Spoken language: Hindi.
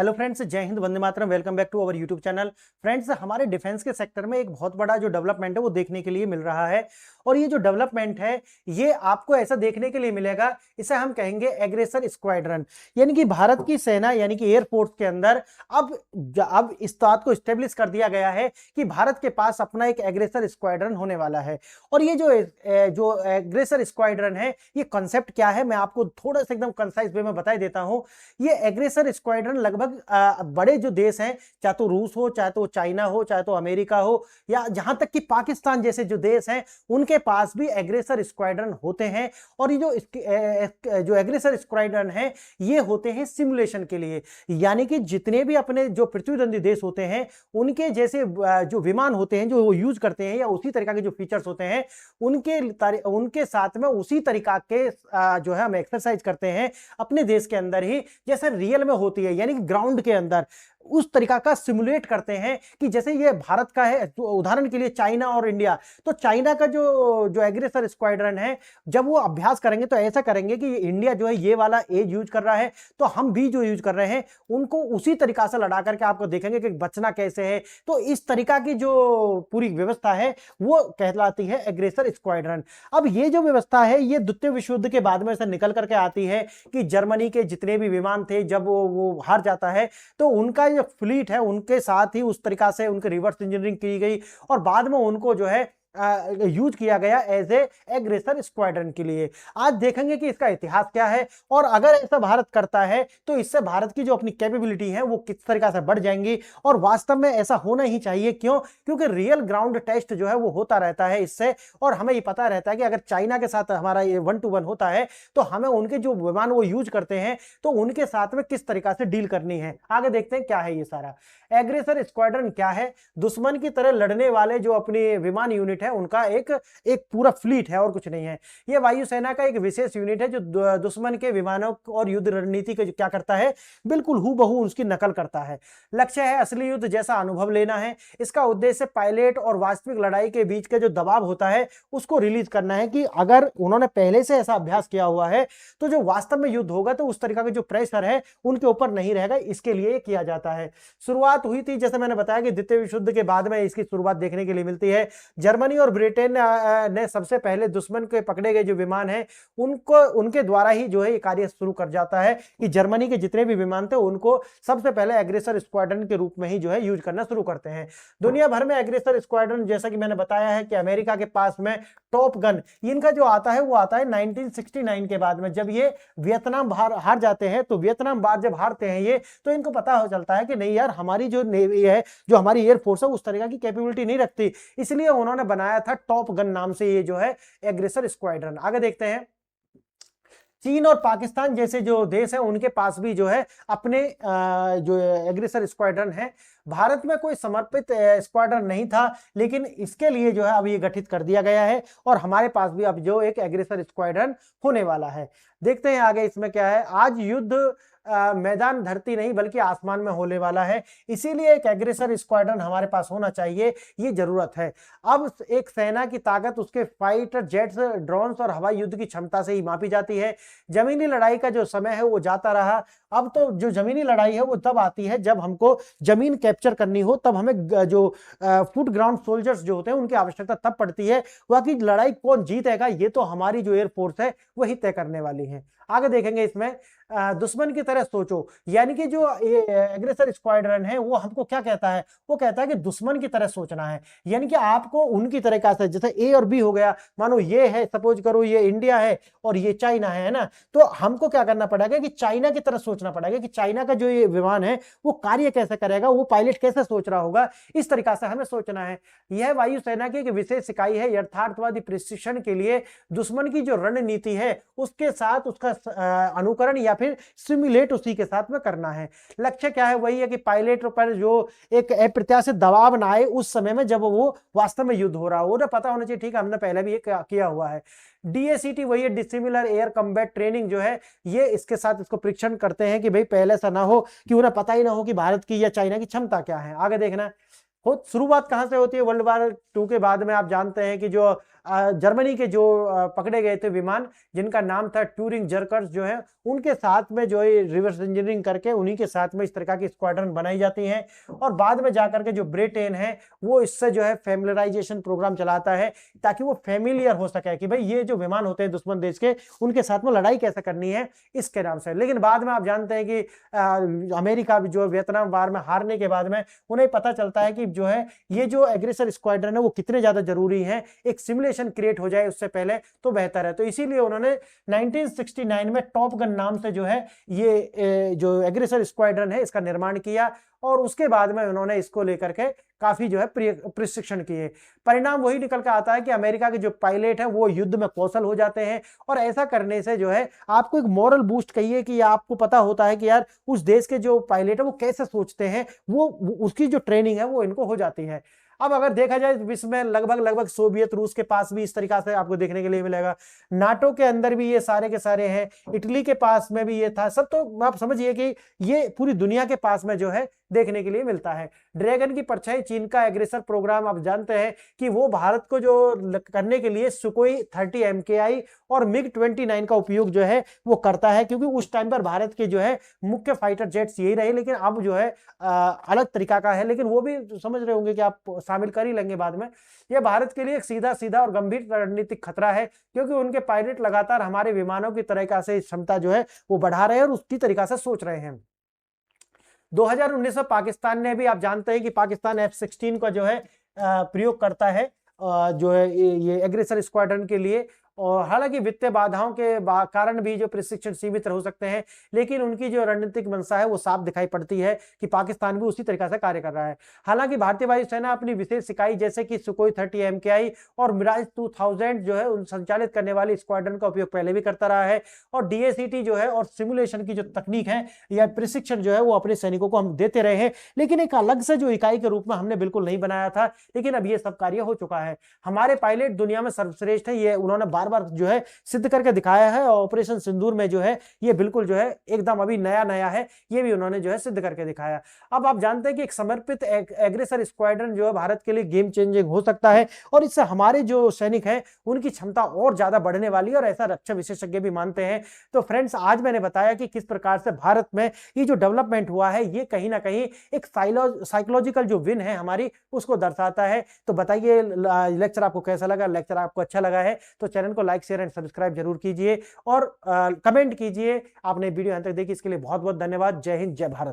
हेलो फ्रेंड्स, जय हिंद, वंदे मातरम। Welcome back to our YouTube channel. Friends, हमारे डिफेंस के सेक्टर में एक बहुत बड़ा जो डेवलपमेंट है वो देखने के लिए मिल रहा है। और ये जो डेवलपमेंट है ये आपको ऐसा देखने के लिए मिलेगा, इसे हम कहेंगे एग्रेसर स्क्वाड्रन। यानी कि भारत की सेना यानी कि एयरफोर्स के अंदर अब इस बात को स्टेब्लिश कर दिया गया है कि भारत के पास अपना एक एग्रेसर स्क्वाड्रन होने वाला है। और ये जो एग्रेसर स्क्वाड्रन है, ये कॉन्सेप्ट क्या है मैं आपको थोड़ा सा एकदम कंसाइज वे में बता देता हूं। ये एग्रेसर स्क्वाड्रन लगभग बड़े जो देश हैं, चाहे तो रूस हो, चाहे तो चाइना हो, चाहे तो अमेरिका हो, या जहां तक कि पाकिस्तान जैसे जो देश हैं उनके पास भी एग्रेसर स्क्वाड्रन होते हैं। और ये जो एग्रेसर स्क्वाड्रन है ये होते हैं सिमुलेशन के लिए। यानी कि जितने भी अपने जो प्रतिद्वंदी देश होते हैं उनके जैसे जो विमान होते हैं जो वो यूज करते हैं या उसी तरीका के जो फीचर्स होते हैं उनके साथ में उसी तरीका के जो है हम एक्सरसाइज करते हैं अपने देश के अंदर ही, जैसे रियल में होती है। यानी कि ग्राउंड के अंदर उस तरीका का सिमुलेट करते हैं कि जैसे ये भारत का है, तो उदाहरण के लिए चाइना और इंडिया, तो चाइना का जो एग्रेसर स्क्वाड्रन है जब वो अभ्यास करेंगे तो ऐसा करेंगे कि इंडिया जो है ये वाला एज यूज कर रहा है तो हम भी जो यूज कर रहे हैं उनको उसी तरीका से लड़ा करके आपको देखेंगे कि बचना कैसे है। तो इस तरीका की जो पूरी व्यवस्था है वो कहलाती है एग्रेसर स्क्वाड्रन। अब ये जो व्यवस्था है ये द्वितीय विश्व युद्ध के बाद में से निकल करके आती है कि जर्मनी के जितने भी विमान थे जब वो हार जाता है तो उनका जो फ्लीट है उनके साथ ही उस तरीका से उनके रिवर्स इंजीनियरिंग की गई और बाद में उनको जो है यूज किया गया एज ए एग्रेसर स्क्वाड्रन के लिए। आज देखेंगे कि इसका इतिहास क्या है और अगर ऐसा भारत करता है तो इससे भारत की जो अपनी कैपेबिलिटी है वो किस तरीका से बढ़ जाएंगी। और वास्तव में ऐसा होना ही चाहिए, क्यों? क्योंकि रियल ग्राउंड टेस्ट जो है वो होता रहता है इससे। और हमें ये पता रहता है कि अगर चाइना के साथ हमारा ये 1 to 1 होता है तो हमें उनके जो विमान वो यूज करते हैं तो उनके साथ में किस तरीका से डील करनी है। आगे देखते हैं क्या है ये सारा। एग्रेसर स्क्वाड्रन क्या है? दुश्मन की तरह लड़ने वाले जो अपनी विमान यूनिट है उनका एक पूरा फ्लीट है और कुछ नहीं है। ये वायुसेना का एक विशेष यूनिट है जो दुश्मन के विमानों और युद्ध रणनीति के क्या करता है, बिल्कुल हूबहू उसकी नकल करता है। लक्ष्य है असली युद्ध जैसा अनुभव लेना है। इसका उद्देश्य पायलट और वास्तविक लड़ाई के बीच का जो दबाव होता है उसको रिलीज करना है कि अगर उन्होंने पहले से ऐसा अभ्यास किया हुआ है तो जो वास्तव में युद्ध होगा तो उस तरीका का जो प्रेशर है उनके ऊपर नहीं रहेगा, इसके लिए किया जाता है। शुरुआत हुई थी जैसे मैंने बताया कि द्वितीय विश्व युद्ध के बाद में इसकी शुरुआत देखने के लिए मिलती है। जर्मनी और ब्रिटेन ने सबसे पहले दुश्मन के पकड़े गए जो विमान हैं उनके द्वारा ही जो है ये कार्य शुरू कर जाता है कि जर्मनी के जितने भी विमान थे उनको सबसे पहले एग्रेसर स्क्वाड्रन के रूप में ही जो है यूज करना शुरू करते हैं। दुनिया भर में एग्रेसर स्क्वाड्रन जैसा कि मैंने बताया है कि अमेरिका के पास में टॉप गन इनका जो आता है वो आता है 1969 के बाद में, जब ये वियतनाम हार जाते हैं। तो वियतनाम बार जब हारते हैं ये तो इनको पता हो चलता है कि नहीं यार, हमारी जो नेवी है, जो हमारी एयरफोर्स है उस तरह की कैपेबिलिटी नहीं रखती, इसलिए उन्होंने बनाया था टॉप गन नाम से ये जो है एग्रेसर स्क्वाड्रन। आगे देखते हैं। चीन और पाकिस्तान जैसे जो देश है उनके पास भी जो है अपने जो एग्रेसर स्क्वाड्रन है। भारत में कोई समर्पित स्क्वाड्रन नहीं था, लेकिन इसके लिए जो है अब ये गठित कर दिया गया है और हमारे पास भी अब जो एक एग्रेसर स्क्वाड्रन होने वाला है। देखते हैं आगे इसमें क्या है। आज युद्ध मैदान धरती नहीं बल्कि आसमान में होने वाला है, इसीलिए एक एग्रेसर स्क्वाड्रन हमारे पास होना चाहिए, ये जरूरत है। अब एक सेना की ताकत उसके फाइटर जेट्स, ड्रोन्स और हवाई युद्ध की क्षमता से ही मापी जाती है। जमीनी लड़ाई का जो समय है वो जाता रहा। अब तो जो जमीनी लड़ाई है वो तब आती है जब हमको जमीन कैप्चर करनी हो, तब हमें जो फुट ग्राउंड सोल्जर्स जो होते हैं उनकी आवश्यकता तब पड़ती है। बाकी लड़ाई कौन जीतेगा ये तो हमारी जो एयरफोर्स है वही तय करने वाली है। आगे देखेंगे इसमें। दुश्मन की तरह सोचो, यानी कि जो एग्रेसर स्क्वाड्रन है वो हमको क्या कहता है, वो कहता है कि दुश्मन की तरह सोचना है। यानी कि आपको उनकी तरह से, जैसे ए और बी हो गया, मानो ये है, सपोज करो ये इंडिया है और ये चाइना है ना, तो हमको क्या करना पड़ेगा कि चाइना की तरह सोचना पड़ेगा कि चाइना का जो ये विमान है वो कार्य कैसे करेगा, वो पायलट कैसे सोच रहा होगा, इस तरीका से हमें सोचना है। यह वायुसेना की एक विशेष इकाई है। यथार्थवादी प्रशिक्षण के लिए दुश्मन की जो रणनीति है उसके साथ उसका अनुकरण या फिर सिमुलेट उसी के साथ में करना है। लक्ष्य क्या है? वही है कि पायलट पर जो एक अप्रत्याशित दबाव ना आए उस समय में जब वो वास्तव में युद्ध हो रहा हो, पता होना चाहिए। ठीक है, हमने पहले भी ये किया हुआ है। DACT वही है, डिसिमिलर एयर कम्बैट ट्रेनिंग जो है ये इसके साथ इसको परीक्षण करते हैं कि भाई पहले से ना हो कि उन्हें पता ही ना हो कि भारत की या चाइना की क्षमता क्या है। आगे देखना है। शुरुआत कहां से होती है? वर्ल्ड वार 2 के बाद में आप जानते हैं कि जो जर्मनी के जो पकड़े गए थे विमान, जिनका नाम था ट्यूरिंग जर्कर्स जो है, उनके साथ में जो है रिवर्स इंजीनियरिंग करके उन्हीं के साथ में इस तरह की स्क्वाड्रन बनाई जाती है। और बाद में जाकर के जो ब्रिटेन है वो इससे जो है फैमिलियराइजेशन प्रोग्राम चलाता है, ताकि वो फेमिलियर हो सके कि भाई ये जो विमान होते हैं दुश्मन देश के, उनके साथ में लड़ाई कैसे करनी है, इसके नाम से। लेकिन बाद में आप जानते हैं कि अमेरिका जो वियतनाम वार में हारने के बाद में उन्हें पता चलता है कि जो है ये जो एग्रेसर स्क्वाड्रन है वो कितने ज्यादा जरूरी है, एक सिमुलेशन क्रिएट हो जाए उससे पहले तो बेहतर है। तो इसीलिए उन्होंने 1969 में टॉप गन नाम से जो है ये जो एग्रेसर स्क्वाड्रन है इसका निर्माण किया, और उसके बाद में उन्होंने इसको लेकर के काफी जो है प्रशिक्षण किए। परिणाम वही निकल कर आता है कि अमेरिका के जो पायलट है वो युद्ध में कौशल हो जाते हैं, और ऐसा करने से जो है आपको एक मॉरल बूस्ट कहिए कि आपको पता होता है कि यार उस देश के जो पायलट है वो कैसे सोचते हैं, वो उसकी जो ट्रेनिंग है वो इनको हो जाती है। अब अगर देखा जाए विश्व में लगभग सोवियत रूस के पास भी इस तरीका से आपको देखने के लिए मिलेगा, नाटो के अंदर भी ये सारे के सारे हैं, इटली के पास में भी ये था, सब तो आप समझिए कि ये पूरी दुनिया के पास में जो है देखने के लिए मिलता है। ड्रैगन की परछाई चीन का एग्रेसर प्रोग्राम, आप जानते हैं कि वो भारत को जो करने के लिए सुकोई 30 MKI और मिग 29 का उपयोग जो है वो करता है, क्योंकि उस टाइम पर भारत के जो है मुख्य फाइटर जेट्स यही रहे। लेकिन अब जो है अलग तरीका का है, लेकिन वो भी समझ रहे होंगे कि आप शामिल कर ही लेंगे बाद में। यह भारत के लिए एक सीधा सीधा और गंभीर रणनीतिक खतरा है, क्योंकि उनके पायलट लगातार हमारे विमानों की तरीका से क्षमता जो है वो बढ़ा रहे हैं और उसी तरीका से सोच रहे हैं। 2019 में पाकिस्तान ने भी, आप जानते हैं कि पाकिस्तान F-16 का जो है प्रयोग करता है जो है ये एग्रेसर स्क्वाड्रन के लिए। और हालांकि वित्तीय बाधाओं के कारण भी जो प्रशिक्षण सीमित हो सकते हैं, लेकिन उनकी जो रणनीतिक मंशा है वो साफ दिखाई पड़ती है कि पाकिस्तान भी उसी तरीका से कार्य कर रहा है। हालांकि भारतीय वायुसेना अपनी विशेष इकाई जैसे कि सुकोई 30 MKI और मिराज 2000 जो है उन संचालित करने वाली स्क्वाड्रन का उपयोग पहले भी करता रहा है, और DACT जो है और सिमुलेशन की जो तकनीक है या प्रशिक्षण जो है वो अपने सैनिकों को हम देते रहे हैं, लेकिन एक अलग से जो इकाई के रूप में हमने बिल्कुल नहीं बनाया था। लेकिन अब ये सब कार्य हो चुका है। हमारे पायलट दुनिया में सर्वश्रेष्ठ है, ये उन्होंने बार बार जो है सिद्ध करके दिखाया है। ऑपरेशन सिंदूर में जो है ये बिल्कुल जो है एकदम अभी नया नया है, ये भी उन्होंने जो है सिद्ध करके दिखाया। अब आप जानते हैं कि एक समर्पित एग्रेसर स्क्वाड्रन जो है भारत के लिए गेम चेंजिंग हो सकता है, और इससे हमारे जो सैनिक हैं उनकी क्षमता और ज्यादा बढ़ने वाली है, और ऐसा रक्षा विशेषज्ञ भी मानते हैं। तो फ्रेंड्स, आज मैंने बताया कि किस प्रकार से भारत में ये जो डेवलपमेंट हुआ है ये कहीं ना कहीं एक साइकोलॉजिकल जो विन है हमारी उसको दर्शाता है। तो बताइए लेक्चर आपको कैसा लगा? लेक्चर आपको अच्छा लगा है तो चैनल को लाइक शेयर एंड सब्सक्राइब जरूर कीजिए, और कमेंट कीजिए। आपने वीडियो यहां तक देखी इसके लिए बहुत बहुत धन्यवाद। जय हिंद, जय भारत।